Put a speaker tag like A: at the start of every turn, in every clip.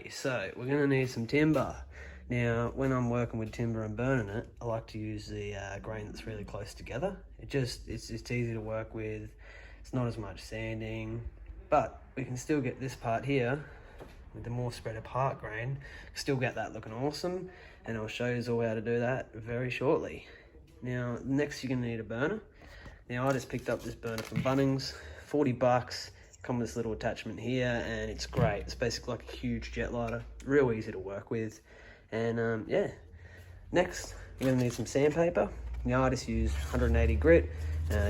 A: so we're going to need some timber. Now, when I'm working with timber and burning it, I like to use the grain that's really close together. It's easy to work with. It's not as much sanding, but we can still get this part here with the more spread apart grain, still get that looking awesome, and I'll show you all how to do that very shortly. Now, next you're going to need a burner. Now, I just picked up this burner from Bunnings, 40 bucks. Come with this little attachment here, and it's great. It's basically like a huge jet lighter, real easy to work with. And yeah, next you're gonna need some sandpaper. Now I just use 180 grit,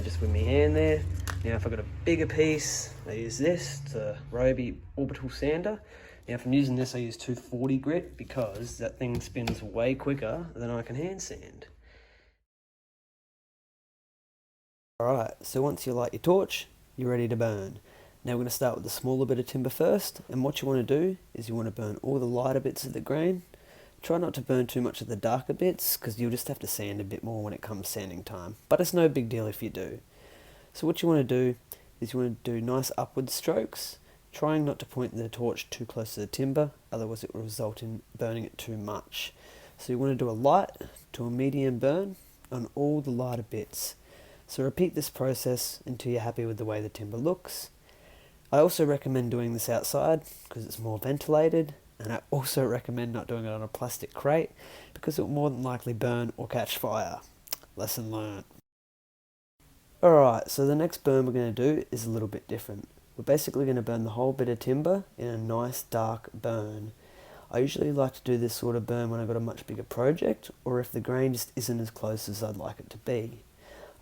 A: just with my hand there. Now if I've got a bigger piece, I use this. It's a Ryobi orbital sander. Now if I'm using this, I use 240 grit because that thing spins way quicker than I can hand sand. Alright, so once you light your torch, you're ready to burn. Now we're going to start with the smaller bit of timber first, and what you want to do is you want to burn all the lighter bits of the grain. Try not to burn too much of the darker bits, because you'll just have to sand a bit more when it comes sanding time, but it's no big deal if you do. So what you want to do is you want to do nice upward strokes, trying not to point the torch too close to the timber, otherwise it will result in burning it too much. So you want to do a light to a medium burn on all the lighter bits. So repeat this process until you're happy with the way the timber looks. I also recommend doing this outside because it's more ventilated, and I also recommend not doing it on a plastic crate because it will more than likely burn or catch fire. Lesson learned. Alright, so the next burn we're going to do is a little bit different. We're basically going to burn the whole bit of timber in a nice dark burn. I usually like to do this sort of burn when I've got a much bigger project, or if the grain just isn't as close as I'd like it to be.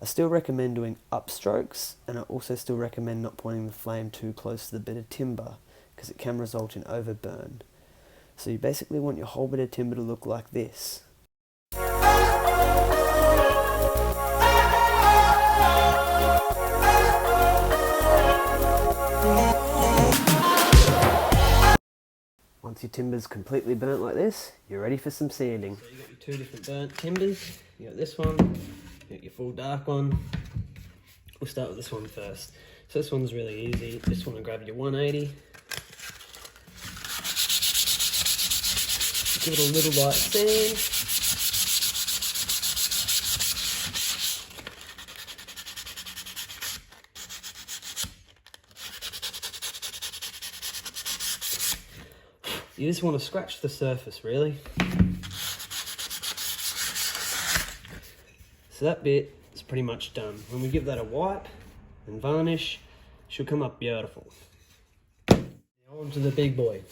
A: I still recommend doing upstrokes, and I also still recommend not pointing the flame too close to the bit of timber because it can result in overburn. So you basically want your whole bit of timber to look like this. Once your timber's completely burnt like this, you're ready for some sanding. So you got your two different burnt timbers. You got this one. Get your full dark one. We'll start with this one first. So this one's really easy. Just want to grab your 180. Give it a little light sand. You just want to scratch the surface, really. So that bit is pretty much done. When we give that a wipe and varnish, she'll come up beautiful. Now on to the big boy.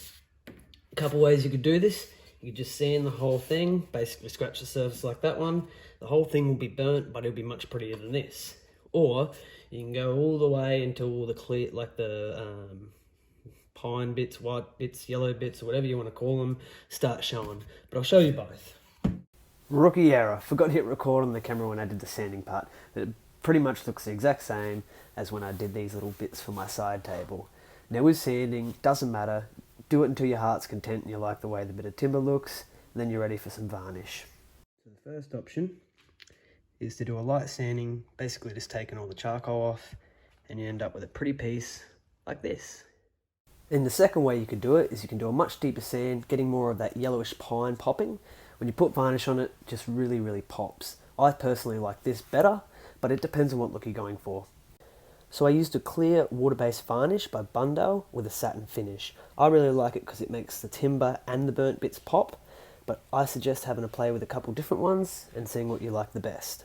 A: A couple ways you could do this. You could just sand the whole thing, basically scratch the surface like that one. The whole thing will be burnt, but it'll be much prettier than this. Or you can go all the way until all the clear, like the pine bits, white bits, yellow bits, or whatever you want to call them, start showing. But I'll show you both. Rookie error, forgot to hit record on the camera when I did the sanding part. It pretty much looks the exact same as when I did these little bits for my side table. Now with sanding, doesn't matter, do it until your heart's content and you like the way the bit of timber looks, and then you're ready for some varnish. So the first option is to do a light sanding, basically just taking all the charcoal off, and you end up with a pretty piece like this. Then the second way you could do it is you can do a much deeper sand, getting more of that yellowish pine popping. When you put varnish on it, it just really pops. I personally like this better, but it depends on what look you're going for. So I used a clear water-based varnish by Bunndale with a satin finish. I really like it because it makes the timber and the burnt bits pop, but I suggest having a play with a couple different ones and seeing what you like the best.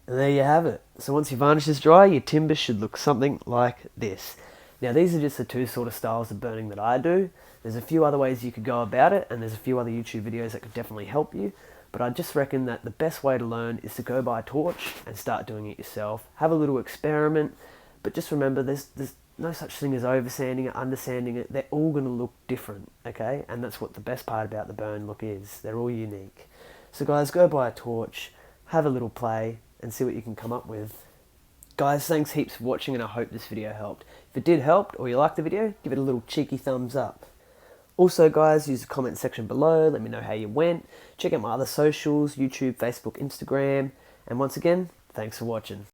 A: And there you have it. So once your varnish is dry, your timber should look something like this. Now these are just the two sort of styles of burning that I do. There's a few other ways you could go about it, and there's a few other YouTube videos that could definitely help you, but I just reckon that the best way to learn is to go buy a torch and start doing it yourself. Have a little experiment, but just remember there's no such thing as oversanding it, undersanding it. They're all going to look different, okay? And that's what the best part about the burn look is. They're all unique. So guys, go buy a torch, have a little play, and see what you can come up with. Guys, thanks heaps for watching, and I hope this video helped. If it did help, or you liked the video, give it a little cheeky thumbs up. Also guys, use the comment section below, let me know how you went. Check out my other socials, YouTube, Facebook, Instagram. And once again, thanks for watching.